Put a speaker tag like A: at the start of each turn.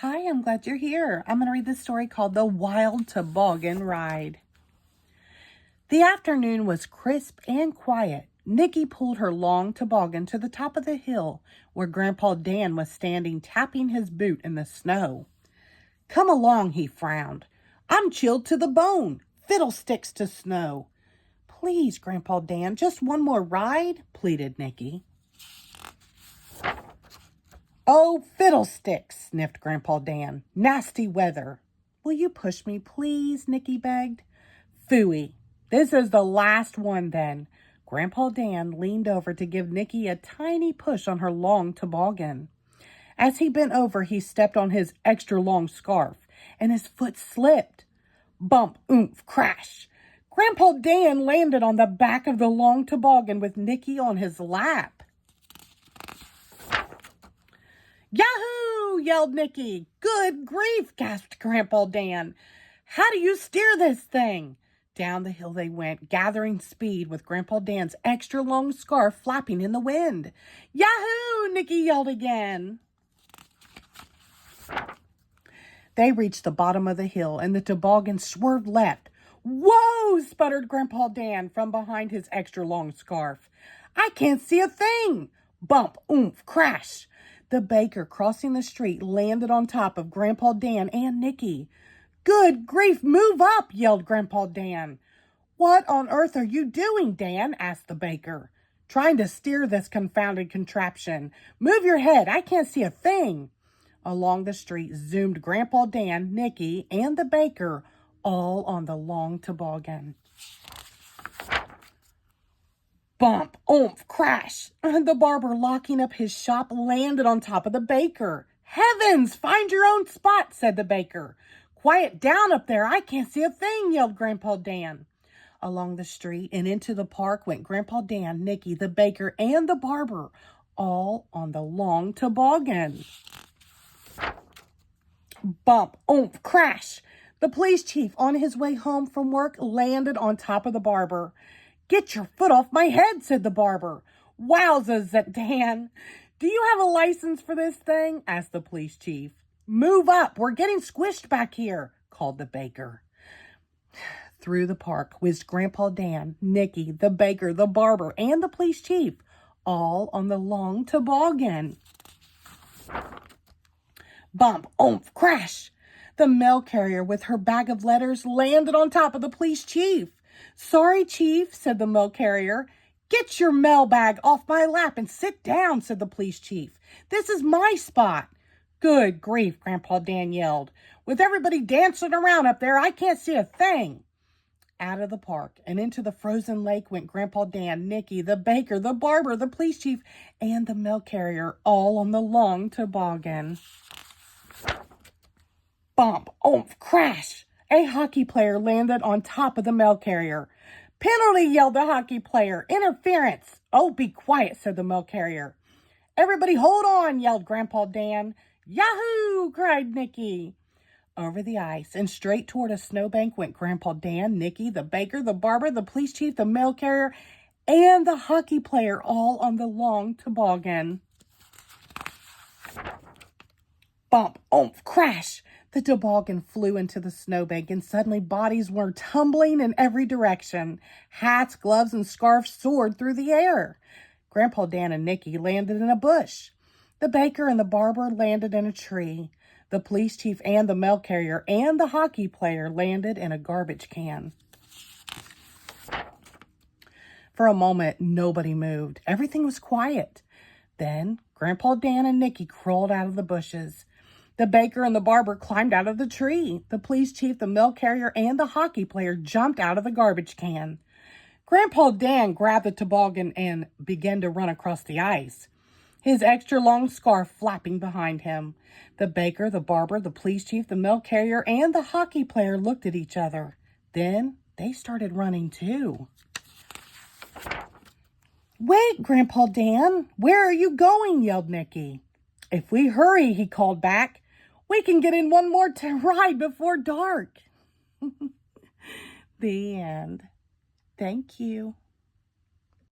A: Hi, I'm glad you're here. I'm going to read this story called The Wild Toboggan Ride. The afternoon was crisp and quiet. Nikki pulled her long toboggan to the top of the hill where Grandpa Dan was standing tapping his boot in the snow. Come along, he frowned. I'm chilled to the bone. Fiddlesticks to snow. Please, Grandpa Dan, just one more ride, pleaded Nikki. Oh, fiddlesticks, sniffed Grandpa Dan. Nasty weather. Will you push me, please? Nikki begged. Phooey. This is the last one, then. Grandpa Dan leaned over to give Nikki a tiny push on her long toboggan. As he bent over, he stepped on his extra long scarf, and his foot slipped. Bump, oomph, crash. Grandpa Dan landed on the back of the long toboggan with Nikki on his lap. Yahoo! Yelled Nikki. Good grief, gasped Grandpa Dan. How do you steer this thing? Down the hill they went, gathering speed with Grandpa Dan's extra long scarf flapping in the wind. Yahoo! Nikki yelled again. They reached the bottom of the hill and the toboggan swerved left. Whoa! Sputtered Grandpa Dan from behind his extra long scarf. I can't see a thing. Bump, oomph, crash. The baker crossing the street landed on top of Grandpa Dan and Nikki. Good grief, move up, yelled Grandpa Dan. What on earth are you doing, Dan? Asked the baker. Trying to steer this confounded contraption. Move your head, I can't see a thing. Along the street zoomed Grandpa Dan, Nikki, and the baker, all on the long toboggan. Bump, oomph, crash. The barber, locking up his shop, landed on top of the baker. Heavens, find your own spot, said the baker. Quiet down up there, I can't see a thing, yelled Grandpa Dan. Along the street and into the park went Grandpa Dan, Nikki, the baker, and the barber, all on the long toboggan. Bump, oomph, crash. The police chief, on his way home from work, landed on top of the barber. Get your foot off my head, said the barber. Wowzers, Dan. Do you have a license for this thing? Asked the police chief. Move up, we're getting squished back here, called the baker. Through the park whizzed Grandpa Dan, Nikki, the baker, the barber, and the police chief, all on the long toboggan. Bump, oomph, crash. The mail carrier with her bag of letters landed on top of the police chief. Sorry, Chief, said the mail carrier. Get your mail bag off my lap and sit down, said the police chief. This is my spot. Good grief, Grandpa Dan yelled. With everybody dancing around up there, I can't see a thing. Out of the park and into the frozen lake went Grandpa Dan, Nikki, the baker, the barber, the police chief, and the mail carrier, all on the long toboggan. Bump, oomph, crash. A hockey player landed on top of the mail carrier. Penalty, yelled the hockey player. Interference. Oh, be quiet, said the mail carrier. Everybody hold on, yelled Grandpa Dan. Yahoo, cried Nikki. Over the ice and straight toward a snowbank went Grandpa Dan, Nikki, the baker, the barber, the police chief, the mail carrier, and the hockey player, all on the long toboggan. Bump, oomph, crash. The toboggan flew into the snowbank, and suddenly bodies were tumbling in every direction. Hats, gloves, and scarves soared through the air. Grandpa Dan and Nikki landed in a bush. The baker and the barber landed in a tree. The police chief and the mail carrier and the hockey player landed in a garbage can. For a moment, nobody moved. Everything was quiet. Then Grandpa Dan and Nikki crawled out of the bushes. The baker and the barber climbed out of the tree. The police chief, the mail carrier, and the hockey player jumped out of the garbage can. Grandpa Dan grabbed the toboggan and began to run across the ice, his extra long scarf flapping behind him. The baker, the barber, the police chief, the mail carrier, and the hockey player looked at each other. Then they started running too. Wait, Grandpa Dan, where are you going? Yelled Nikki. If we hurry, he called back, we can get in one more ride before dark. The end. Thank you.